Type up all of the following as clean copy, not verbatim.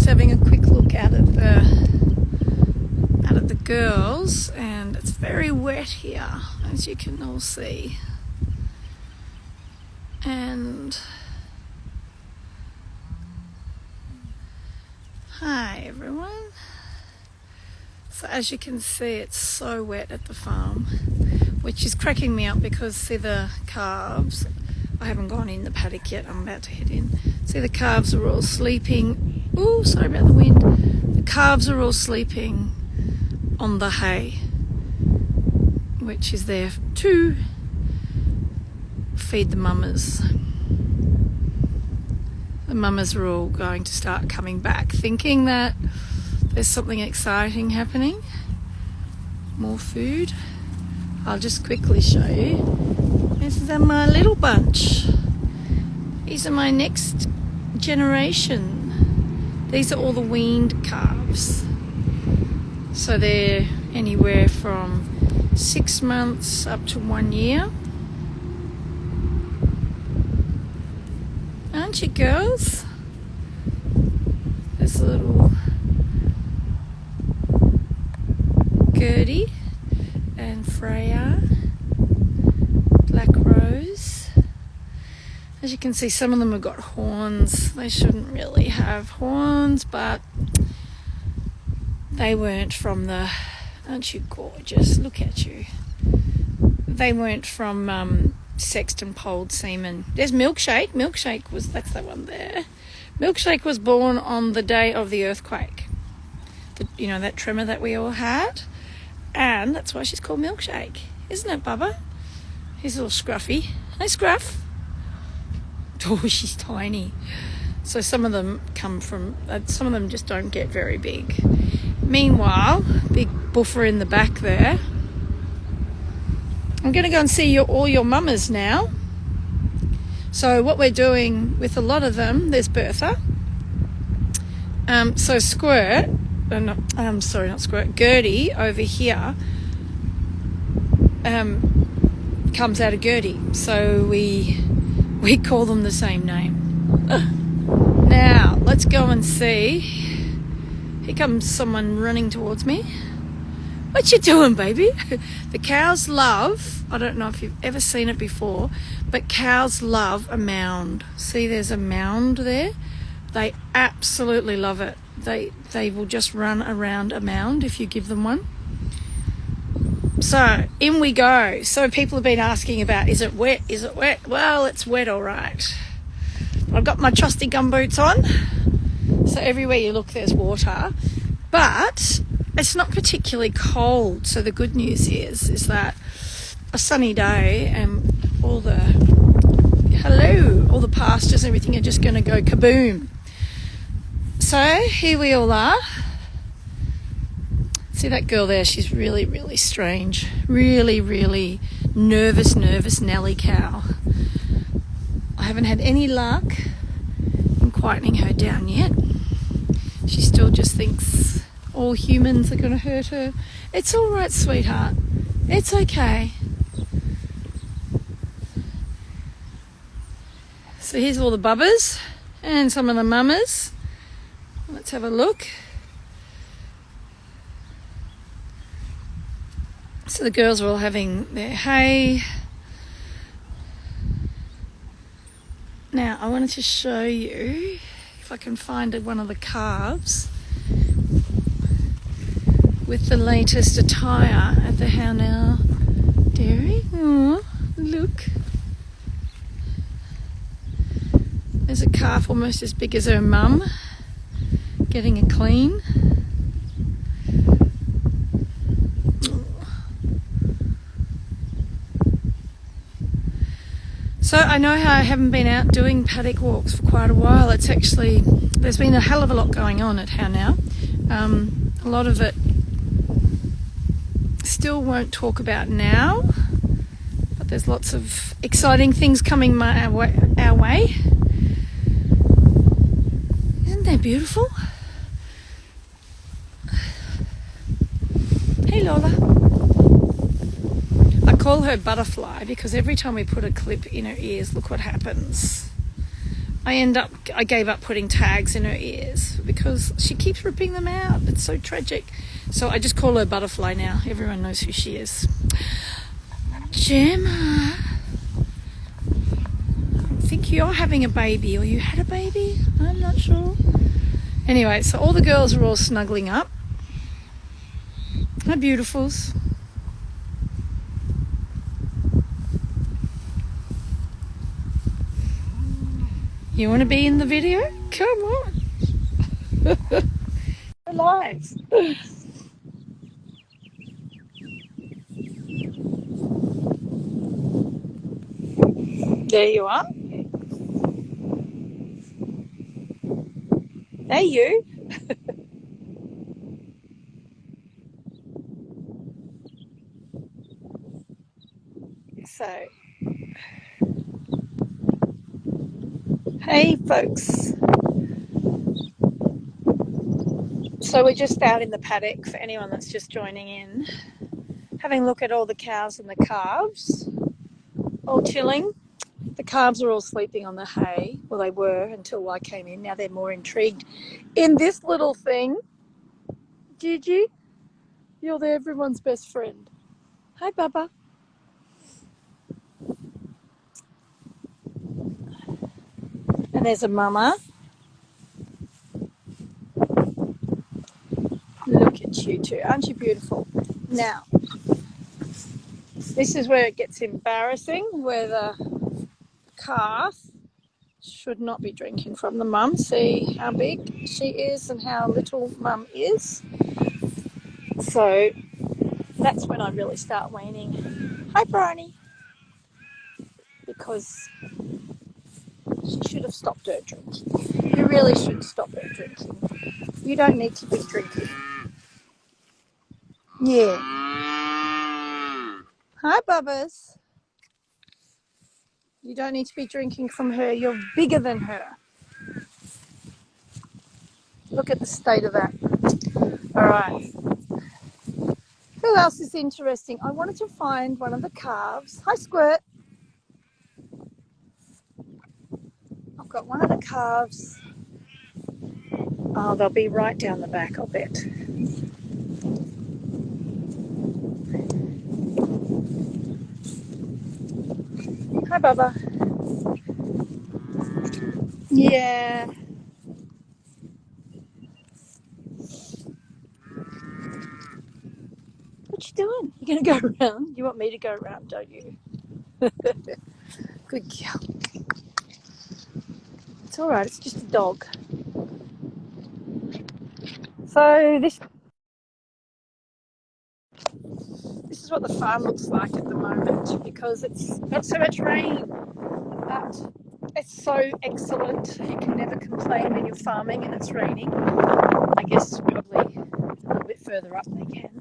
having a quick look out at the girls, and it's very wet here, as you can all see. And hi everyone. So as you can see, it's so wet at the farm, which is cracking me up because see the calves, I haven't gone in the paddock yet, I'm about to head in. See the calves are all sleeping. Oh, sorry about the wind. The calves are all sleeping on the hay, which is there to feed the mamas. The mamas are all going to start coming back, thinking that there's something exciting happening. More food. I'll just quickly show you. This is my little bunch. These are my next generation. These are all the weaned calves. So they're anywhere from 6 months up to 1 year. Aren't you girls? There's a little Gertie and Freya, Black Rose. As you can see, some of them have got horns. They shouldn't really have horns, but they weren't from the... Aren't you gorgeous? Look at you. They weren't from sexed and polled semen. There's Milkshake. That's that one there. Milkshake was born on the day of the earthquake. That tremor that we all had. And that's why she's called Milkshake. Isn't it, Bubba? He's a little scruffy. Hey, Scruff. Oh, she's tiny. So some of them some of them just don't get very big. Meanwhile, big buffer in the back there. I'm going to go and see all your mamas now. So what we're doing with a lot of them, there's Bertha. So Squirt, not Squirt, Gertie over here comes out of Gertie. So we call them the same name. Now, let's go and see. Here comes someone running towards me. What you doing, baby? The cows love, I don't know if you've ever seen it before, but cows love a mound. See, there's a mound there. They absolutely love it. They will just run around a mound if you give them one. So, in we go. So people have been asking about, is it wet? Is it wet? Well, it's wet, all right. I've got my trusty gumboots on. So everywhere you look, there's water. But it's not particularly cold. So the good news is that a sunny day and all the pastures and everything are just going to go kaboom. So here we all are. See that girl there? She's really, really strange. Really, really nervous Nelly cow. I haven't had any luck in quietening her down yet. She still just thinks all humans are going to hurt her. It's all right, sweetheart. It's okay. So here's all the bubbas and some of the mamas. Let's have a look. So the girls are all having their hay. Now, I wanted to show you, if I can find one of the calves with the latest attire at the Hownell Dairy. Oh, look. There's a calf almost as big as her mum, getting a clean. So I know how I haven't been out doing paddock walks for quite a while. It's actually, there's been a hell of a lot going on at Hownell. A lot of it still won't talk about now, but there's lots of exciting things coming our way. Isn't that beautiful? Hey Lola. I call her Butterfly because every time we put a clip in her ears, look what happens. I gave up putting tags in her ears because she keeps ripping them out. It's so tragic. So I just call her Butterfly now. Everyone knows who she is. Gemma, I think you're having a baby, or you had a baby. I'm not sure. Anyway, so all the girls are all snuggling up. Hi, beautifuls. You want to be in the video? Come on. We're live. There you are. Hey, you. So, hey, folks. So we're just out in the paddock for anyone that's just joining in, having a look at all the cows and the calves, all chilling. The calves are all sleeping on the hay. Well, they were until I came in. Now they're more intrigued in this little thing. Gigi, you're everyone's best friend. Hi, Bubba. And there's a mama. Look at you two. Aren't you beautiful? Now, this is where it gets embarrassing, where the calf should not be drinking from the mum. See how big she is and how little mum is. So that's when I really start weaning. Hi, Bryony. Because she should have stopped her drinking. You really should stop her drinking. You don't need to be drinking. Yeah. Hi, Bubbas. You don't need to be drinking from her. You're bigger than her. Look at the state of that. All right. Who else is interesting? I wanted to find one of the calves. Hi, Squirt. I've got one of the calves. Oh, they'll be right down the back, I'll bet. Hi, Bubba. Yeah. What you doing? You gonna go around? You want me to go around, don't you? Good girl. It's all right. It's just a dog. So this is what the farm looks like at the moment because it's not so much rain, but it's so excellent. You can never complain when you're farming and it's raining. I guess probably a little bit further up they can.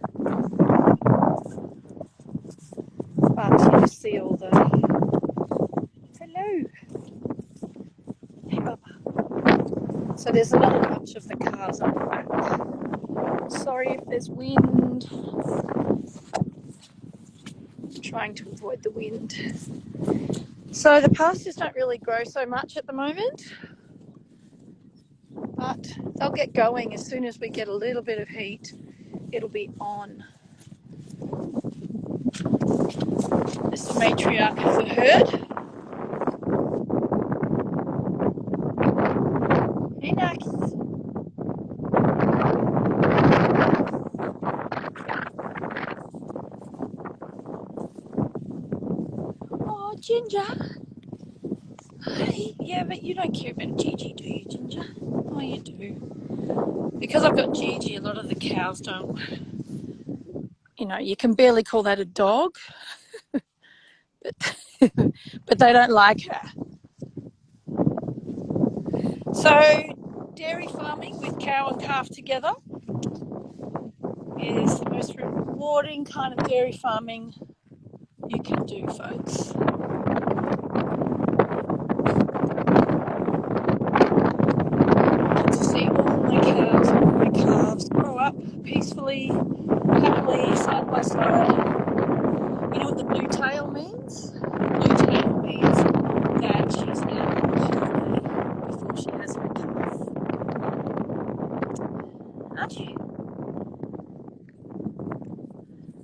But you see all the... Hello. Hey, Bubba. So there's a little bunch of the cars on the back. Sorry if there's wind. I'm trying to avoid the wind. So the pastures don't really grow so much at the moment, but they'll get going as soon as we get a little bit of heat. It'll be on. This is the matriarch of the herd. Hey, Nax. Oh, Ginger. Hi. Yeah, but you don't care about Gigi, do you, Ginger? Oh, you do. Because I've got Gigi, a lot of the cows don't. You know, you can barely call that a dog, but they don't like her. So, dairy farming with cow and calf together is the most rewarding kind of dairy farming you can do, folks. To see all my cows and all my calves grow up peacefully, happily, side by side. You know what the blue tail means? Blue tail means that she's now on holiday. aren't you?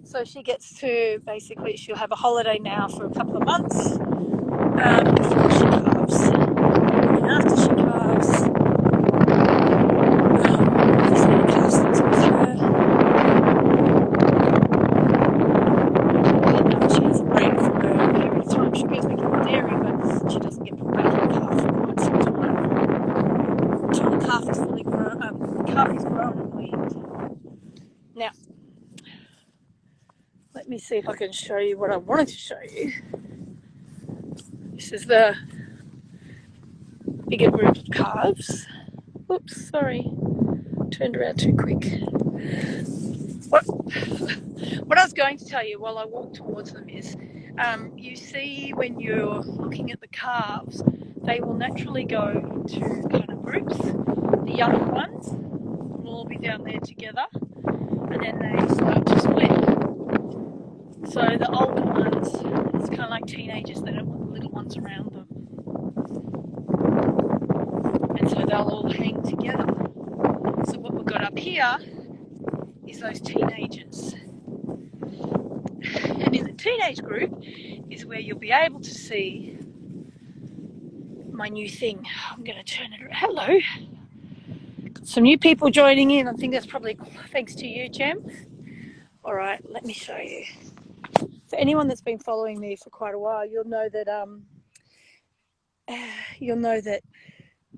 So she gets to, basically, she'll have a holiday now for a couple of months before she calves. And after she calves, just need to cast things with her. And she has a break for a period of time. She'll get back in the dairy, but she doesn't get put back in the calf for quite some time. Until the calf is fully grown, calf is grown and weaned. Now, let me see if I can show you what I wanted to show you. This is the bigger group of calves. Oops, sorry. Turned around too quick. What I was going to tell you while I walk towards them is, you see when you're looking at the calves, they will naturally go into kind of groups. The younger ones will all be down there together, and then they start to split. So the older ones, it's kind of like teenagers, they don't want the little ones around them. And so they'll all hang together. So what we've got up here is those teenagers. And in the teenage group is where you'll be able to see my new thing. I'm going to turn it around. Hello. Got some new people joining in. I think that's probably thanks to you, Jem. All right, let me show you. For anyone that's been following me for quite a while, you'll know that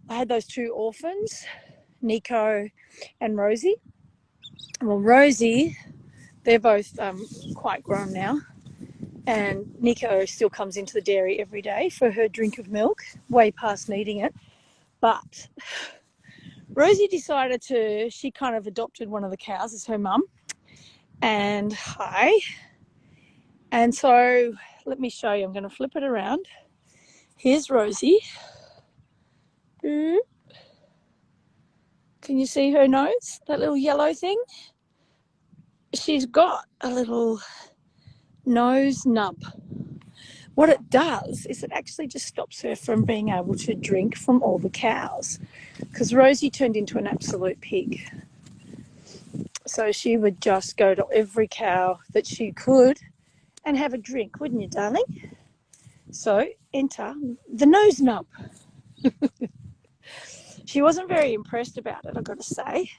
I had those two orphans, Nico and Rosie. Well, Rosie, they're both quite grown now, and Nico still comes into the dairy every day for her drink of milk, way past needing it. But Rosie decided she kind of adopted one of the cows as her mum. And so let me show you. I'm going to flip it around. Here's Rosie. Can you see her nose? That little yellow thing? She's got a little nose nub. What it does is it actually just stops her from being able to drink from all the cows, because Rosie turned into an absolute pig. So she would just go to every cow that she could and have a drink, wouldn't you, darling? So enter the nose nub. She wasn't very impressed about it, I've got to say.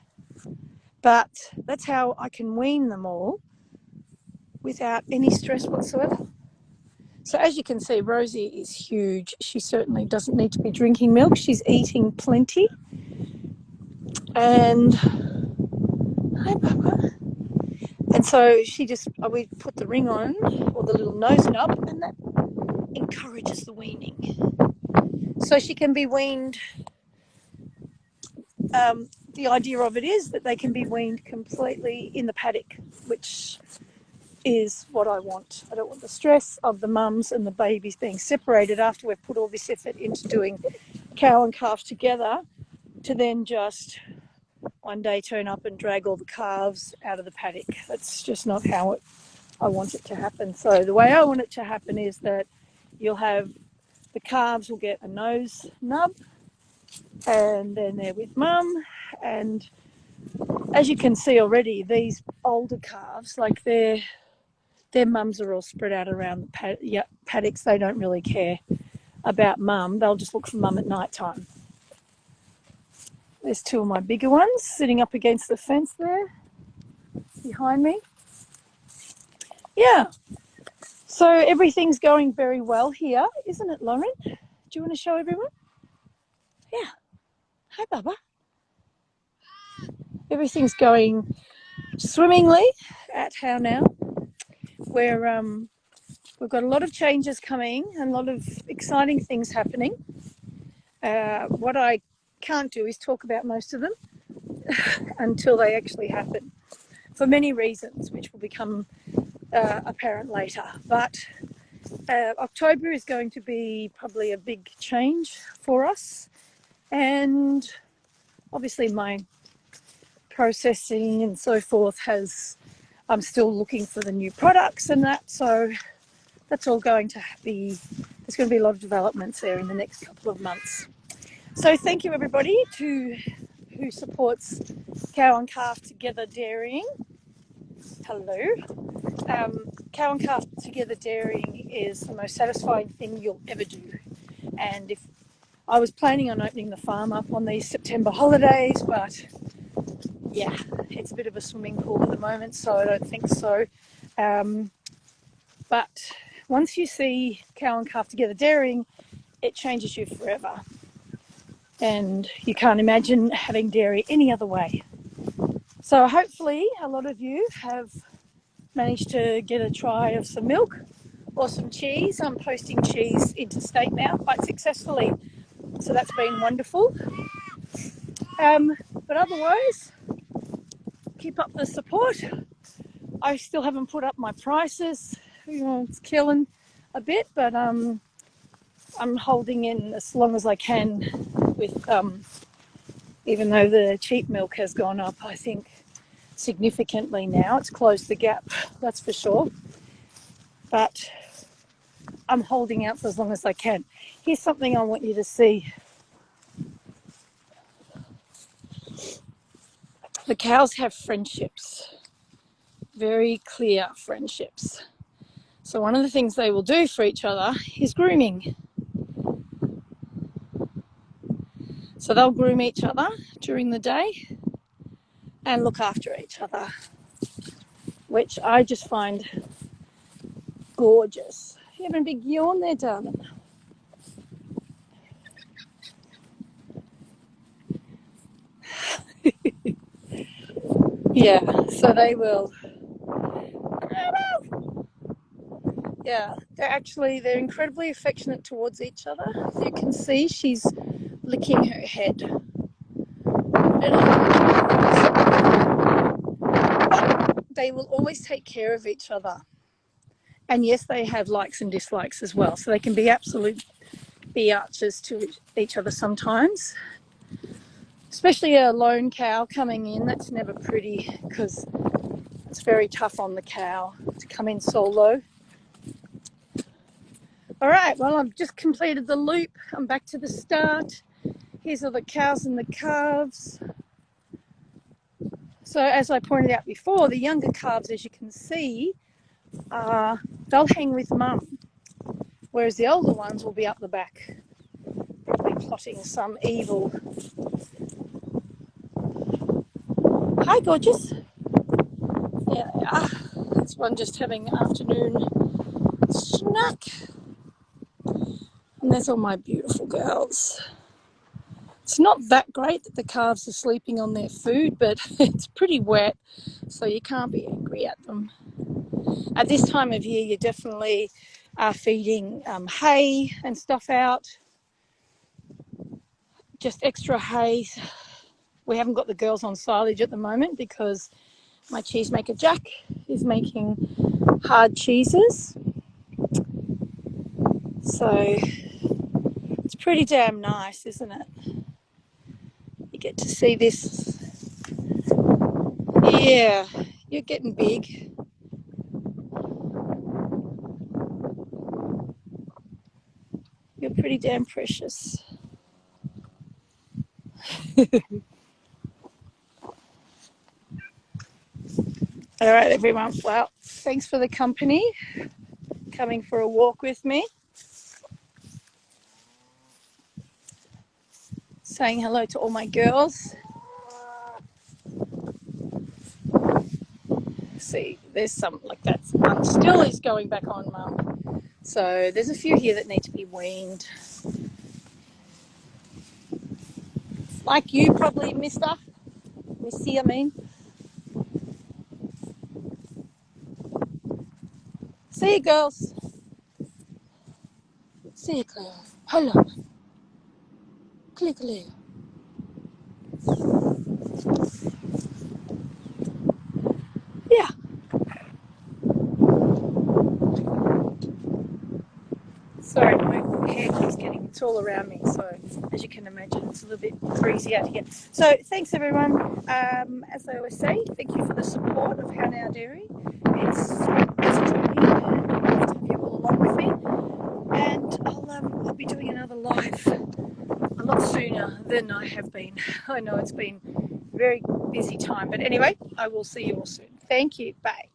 But that's how I can wean them all without any stress whatsoever. So as you can see, Rosie is huge. She certainly doesn't need to be drinking milk. She's eating plenty. And hi, Papa. And so we put the ring on, or the little nose nub, and that encourages the weaning. So she can be weaned. The idea of it is that they can be weaned completely in the paddock, which is what I want. I don't want the stress of the mums and the babies being separated after we've put all this effort into doing cow and calf together, to then just one day turn up and drag all the calves out of the paddock. That's just not how I want it to happen. So the way I want it to happen is that you'll have the calves will get a nose nub, and then they're with mum. And as you can see already, these older calves, like their mums are all spread out around the paddocks. They don't really care about mum. They'll just look for mum at night time. There's two of my bigger ones sitting up against the fence there behind me. Yeah. So everything's going very well here, isn't it, Lauren? Do you want to show everyone? Yeah. Hi, Bubba. Everything's going swimmingly at How Now. We've got a lot of changes coming and a lot of exciting things happening. What I can't do is talk about most of them until they actually happen, for many reasons, which will become apparent later. But October is going to be probably a big change for us, and obviously my processing and so forth I'm still looking for the new products and that, so that's all going to be, there's going to be a lot of developments there in the next couple of months. So thank you everybody who who supports Cow and Calf Together Dairying. Hello. Cow and Calf Together Dairying is the most satisfying thing you'll ever do. And if I was planning on opening the farm up on these September holidays, but yeah, it's a bit of a swimming pool at the moment, so I don't think so. But once you see Cow and Calf Together Dairying, it changes you forever. And you can't imagine having dairy any other way. So hopefully a lot of you have managed to get a try of some milk or some cheese. I'm posting cheese interstate now quite successfully, so that's been wonderful. But otherwise, keep up the support. I still haven't put up my prices. It's killing a bit, but I'm holding in as long as I can with, even though the cheap milk has gone up, I think, significantly now. It's closed the gap, that's for sure. But I'm holding out for as long as I can. Here's something I want you to see. The cows have friendships, very clear friendships. So one of the things they will do for each other is grooming. So they'll groom each other during the day and look after each other, which I just find gorgeous. You having a big yawn there, darling? Yeah, so they will. Yeah, they're incredibly affectionate towards each other. You can see she's licking her head. But they will always take care of each other. And yes, they have likes and dislikes as well. So they can be absolute biatches to each other sometimes. Especially a lone cow coming in, that's never pretty because it's very tough on the cow to come in solo. All right, well, I've just completed the loop. I'm back to the start. Here's all the cows and the calves. So as I pointed out before, the younger calves, as you can see, they'll hang with mum, whereas the older ones will be up the back, probably plotting some evil. Hi, gorgeous. There they are. That's one just having an afternoon snack. And there's all my beautiful girls. It's not that great that the calves are sleeping on their food, but it's pretty wet, so you can't be angry at them. At this time of year, you definitely are feeding hay and stuff out, just extra hay. We haven't got the girls on silage at the moment because my cheesemaker Jack is making hard cheeses. So it's pretty damn nice, isn't it? You get to see this. Yeah, you're getting big. You're pretty damn precious. All right, everyone. Well, thanks for the company, coming for a walk with me. Saying hello to all my girls. See, there's some like that one still is going back on, Mum. So there's a few here that need to be weaned. Like you probably, Missy, I mean. See you, girls. See you, Claire. Hello. Claire. Yeah. Sorry, my hair keeps it's all around me, so as you can imagine, it's a little bit breezy out here. So thanks, everyone. As I always say, thank you for the support of How Now Dairy. It's a journey, and I love to have you all along with me. And I'll be doing another live a lot sooner than I have been. I know it's been a very busy time, but anyway, I will see you all soon. Thank you. Bye.